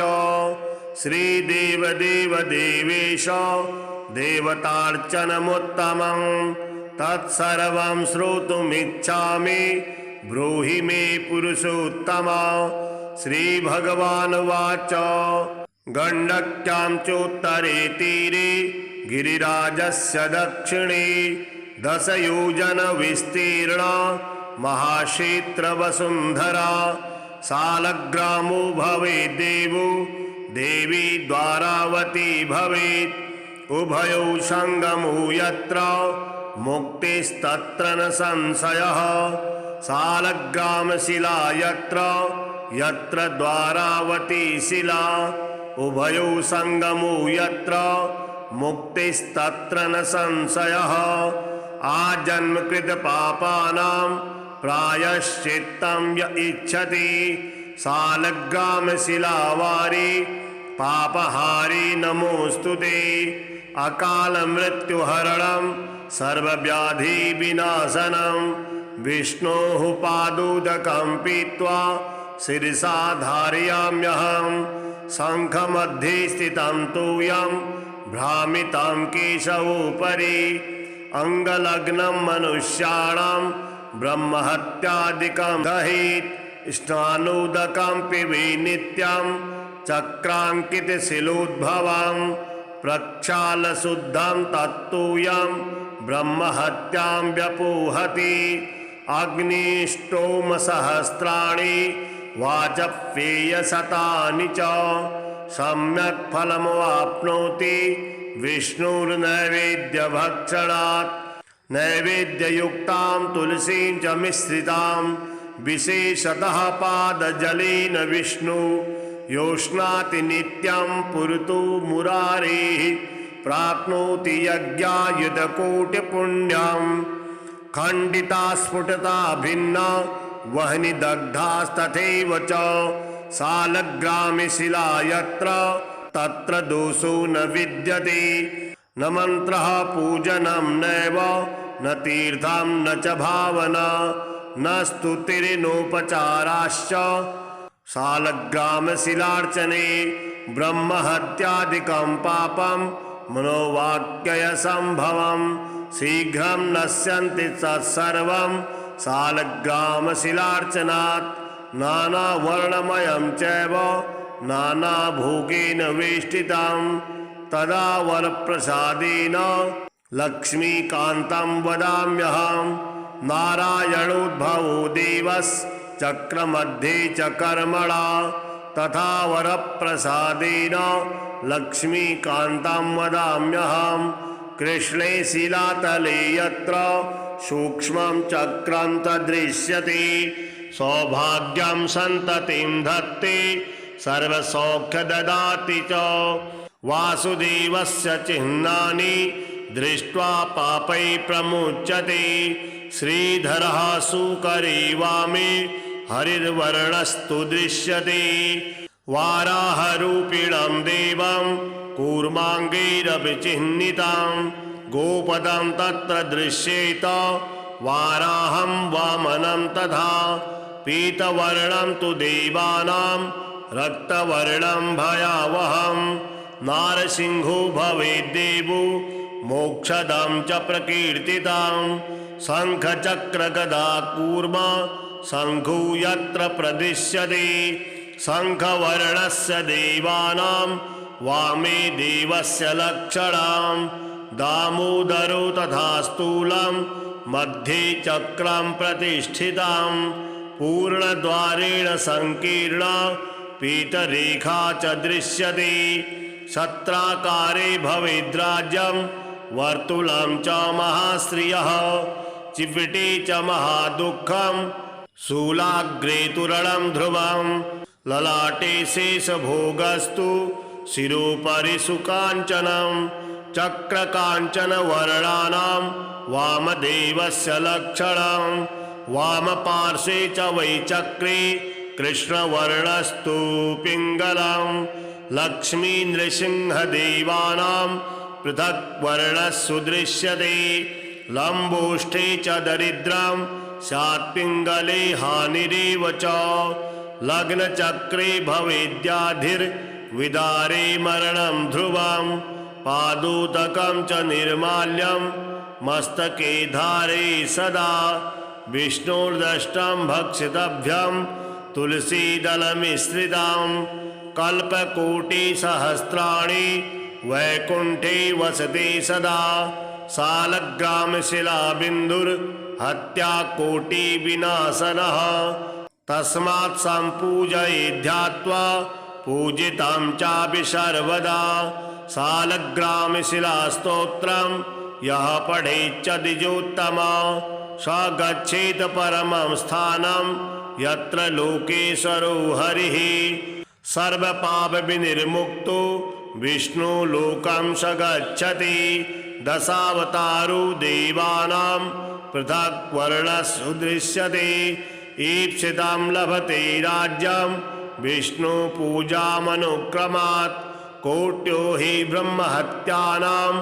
श्रीदेवदेव देवेश देवतार्चनमुत्तमं तत्सर्वं श्रोतुमिच्छामि ब्रूहि मे पुरुषोत्तम। श्रीभगवानुवाच गण्डक्यां चोत्तरे तीरे गिरिराजस्य दक्षिणे 10 योजन विस्तीर्णा महाक्षेत्रवसुन्धरा शालग्रामो भवेत् देवो देवी द्वारावती भवेत् उभयो संगमो यत्र मुक्तिस्तत्र न संशयः शालग्रामशिला यत्र यत्र द्वारावती शिला उभयो संगमो यत्र मुक्तिस्तत्र न संशयः आजन्मकृत पापानां प्रायश्चित्तं य इच्छति शालग्रामशिलावारी पापहारी नमोस्तुते अकाल मृत्युहरणं सर्वव्याधि विनाशनं विष्णोः पादोदकं पीत्वा शिरसा धारयाम्यहं शङ्खमध्ये स्थितं तूयं भ्रामितं केशवोपरि अंगलग्नं मनुष्याणां ब्रह्महत्यादिकं दहेत् स्नानोदकं पिबे नित्यं चक्राङ्कितशिलोद्भवं प्रक्षालशुद्धं तत्तूयं ब्रह्महत्यां व्यपोहति अग्निष्टोमसहस्राणि वाजपेयशतानि च सम्यक् फलमवाप्नोति विष्णुर्नैवेद्यभक्षणात् नैवेद्ययुक्तां तुलसीं च मिश्रितां विशेषतः पादजलेन विष्णु योष्णाति नित्यं पुरतु मुरारेः प्राप्नोति यज्ञायुधकोटिपुण्यं खण्डिता स्फुटता भिन्ना वह्नि दग्धास्तथैव च सालग्रामे शिला यत्र तत्र दोषो न विद्यते न मन्त्रः पूजनं नैव न तीर्थं न च भावना न स्तुतिर्नोपचाराश्च सालग्रामशिलार्चने ब्रह्महत्यादिकं पापं मनोवाक्यसम्भवं शीघ्रं नश्यन्ति तत्सर्वं सालग्रामशिलार्चनात् नानावर्णमयं चैव नानाभोगेन वेष्टितं तदा वरप्रसादेन लक्ष्मीकान्तं वदाम्यहं नारायणोद्भवो देवश्चक्रमध्ये च कर्मणा तथा वरप्रसादेन लक्ष्मीकान्तं वदाम्यहं कृष्णे शिलातले यत्र सूक्ष्मं चक्रं तदृश्यते सौभाग्यं सन्ततिं धत्ते सर्वसौख्य ददाति च वासुदेवस्य चिह्नानि दृष्ट्वा पापै प्रमुच्यते श्रीधरः सुकरे वामे हरिर्वर्णस्तु दृश्यते वाराहरूपिणं देवं कूर्माङ्गैरभिचिह्नितं गोपदं तत्र दृश्येत वाराहं वामनं तथा पीतवर्णं तु देवानां रक्तवर्णं भयावहं नारसिंहो भवेद्देवो मोक्षदं च प्रकीर्तितं शङ्खचक्रगदा कूर्म शङ्खो यत्र प्रदिश्यते शङ्खवर्णस्य देवानां वामे देवस्य लक्षणं दामोदरो तथा स्थूलं मध्ये चक्रं प्रतिष्ठितं पूर्णद्वारेण संकीर्ण पीतरेखा च दृश्यते छत्राकारे भवेद्राज्यं वर्तुलं च महाश्रियः चिविटे च महादुःखं शूलाग्रे तुरणं ध्रुवं ललाटे शेषभोगस्तु शिरोपरि सुकाञ्चनं चक्रकाञ्चनवर्णानां वामदेवस्य लक्षणं वामपार्श्वे च वै चक्रे कृष्णवर्णस्तु पिङ्गलं लक्ष्मी नृसिंहदेवानां पृथक् वर्णस्सु दृश्यते लम्बोष्ठे च दरिद्रं स्यात् पिङ्गले हानिरेव च लग्नचक्रे भवेद्याधिर्विदारे मरणं ध्रुवं पादोदकं च निर्माल्यं मस्तके धारे सदा विष्णुर्दष्टं भक्षितभ्यं तुलसीदलमिश्रितं कल्पकोटिसहस्राणि वैकुण्ठे वसते सदा सालग्रामशिलाबिन्दुर्हत्याकोटिविनाशनः तस्मात् सम्पूजयेद्ध्यात्वा पूजितं चापि सर्वदा सालग्रामशिलास्तोत्रं यः पठेच्च द्विजोत्तमा स गच्छेत परमं स्थानं यत्र लोकेश्वरो हरिः सर्वपापविनिर्मुक्तो विष्णुलोकं स गच्छति दशावतारो देवानां पृथक् वर्णस्सु दृश्यते ईप्सितं लभते राज्यं विष्णुपूजामनुक्रमात् कोट्यो हि ब्रह्महत्यानां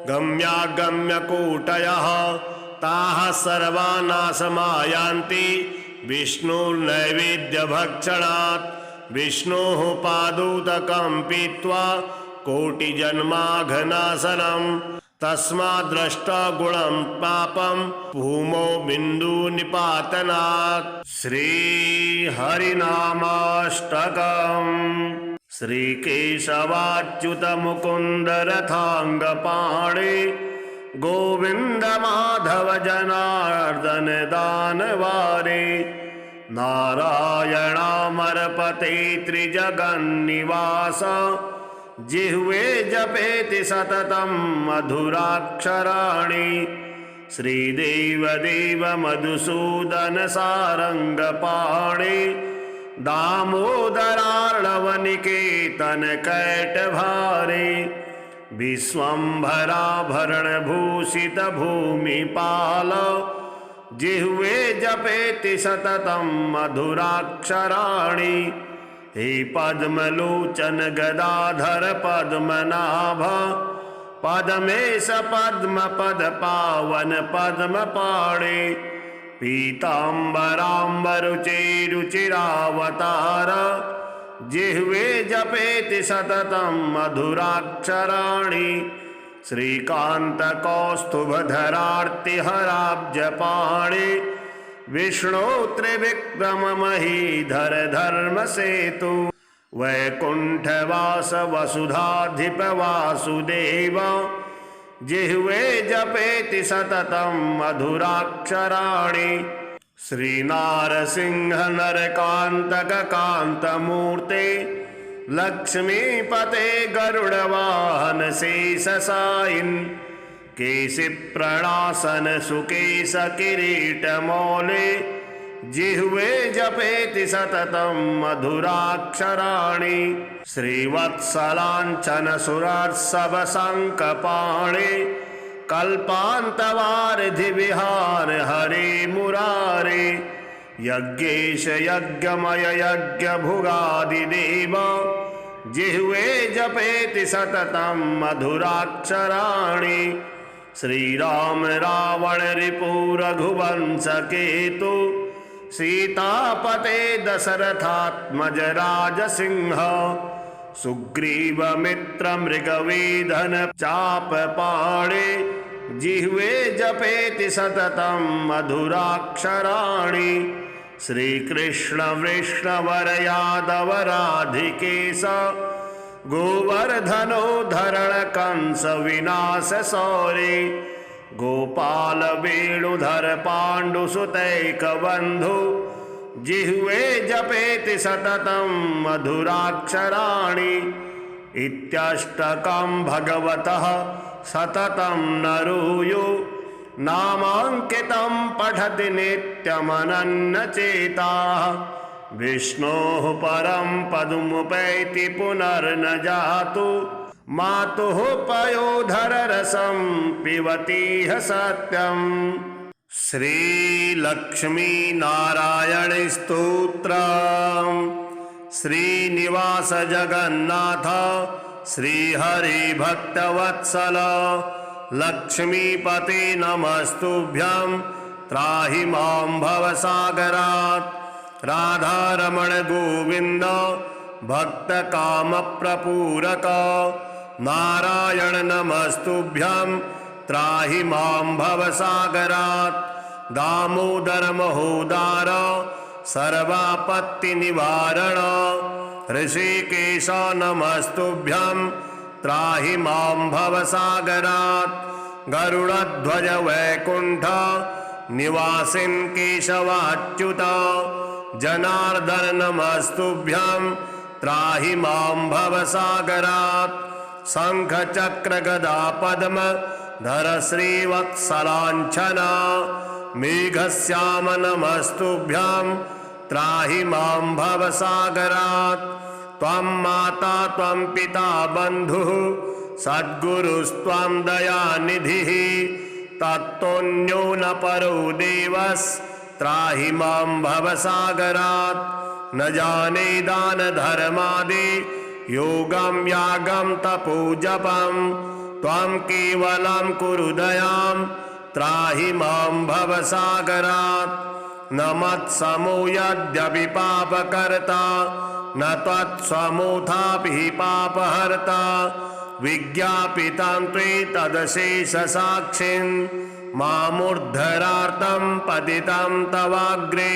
गम्यागम्यकूटयः ताः सर्वा नाशमायान्ति विष्णुर्नैवेद्यभक्षणात् विष्णोः पादोदकं पीत्वा कोटिजन्माघनाशनं तस्माद्द्रष्टा गुणं पापं भूमौ बिन्दुनिपातनात् श्रीहरिनामाष्टकम् श्रीकेशवाच्युतमुकुन्दरथाङ्गपाणे गोविन्द माधव जनार्दन दानवारे नारायणामरपते त्रिजगन्निवास जिह्वे जपेति सततं मधुराक्षराणि श्रीदेवदेव मधुसूदन सारंगपाणि दामोदरार्णवनिकेतन कैटभारे विश्वम्भराभरणभूषित भूमिपाल जिह्वे जपेति सततं मधुराक्षराणि हे पद्मलोचन गदाधर पद्मनाभ पद्मेश पद्मपद पावन पद्मपाणि पीताम्बराम्बरुचिरुचिरावतार जिह्वे जपेति सततं मधुराक्षराणि श्रीकान्तकौस्तुभधरार्तिहराब्जपाणि विष्णो त्रिविक्रम महीधर धर्मसेतु वैकुण्ठवास वसुधाधिप वासुदेव जिह्वे जपेति सततं मधुराक्षराणि श्रीनारसिंह नरकान्तक कान्तमूर्ते लक्ष्मीपते गरुडवाहन शेषशायिन् केशिप्रणासन सुकेश किरीटमौले जिह्वे जपेति सततं मधुराक्षराणि श्रीवत्सलाञ्छन सुरार्षभ शङ्खपाणि कल्पान्तवारिधि विहार हरे मुरारे यज्ञेश यज्ञमय यज्ञभुगादिदेव जिह्वे जपेति सततं मधुराक्षराणि श्रीराम रावण रिपु रघुवंश केतु सीतापते दशरथात्मज राजसिंह सुग्रीव मित्र मृगवेधन चापपाणि जिह्वे जपेति सततं मधुराक्षराणि श्रीकृष्ण वृष्णवर यादव राधिकेश गोवर्धनोद्धरण कंस विनाश सौरे गोपाल वेणुधर पाण्डुसुतैक बंधु जिह्वे जपेति सततं मधुराक्षराणि इत्यष्टकं भगवतः सततं नरूयो नामाङ्कितं पठति नित्यमनन्यचेताः विष्णोः परं पदमुपैति पुनर्न जातु मातुः पयोधर रसं पिबतीह सत्यम् श्रीलक्ष्मी नारायण स्तोत्रम् श्रीनिवास जगन्नाथ श्रीहरि भक्तवत्सल लक्ष्मीपते नमस्तुभ्यं त्राहि मां भवसागरात् राधारमण गोविंद भक्त काम प्रपूरक नारायण नमस्तुभ्यं त्राहि मां भवसागरात् दामोदर महोदार सर्वापत्ति निवारण ऋषिकेश नमस्तुभ्यं त्राहि मां भवसागरात् गरुड़ध्वज वैकुंठ निवासिन् केशवाच्युत जनार्दन नमस्तुभ्यं त्राहि मां भवसागरात् शंख चक्र गदा पद्म धर श्रीवत्सलाञ्छना मेघश्याम नमस्तुभ्यं त्राहि मां भवसागरात् त्वं माता त्वं पिता बन्धुः सद्गुरुस्त्वं दयानिधिः तत्तोऽन्यो न परो देवस्त्राहि मां भवसागरात् न जाने दान धर्मादि योगं यागं तपो जपं त्वं केवलं कुरु दयां त्राहि मां भवसागरात् न मत्समो यद्यपि पापकर्ता न त्वत्समोऽथापि पापहर्ता विज्ञापितं त्वेतदशेषसाक्षिन् मामुद्धरार्तं पतितं तवाग्रे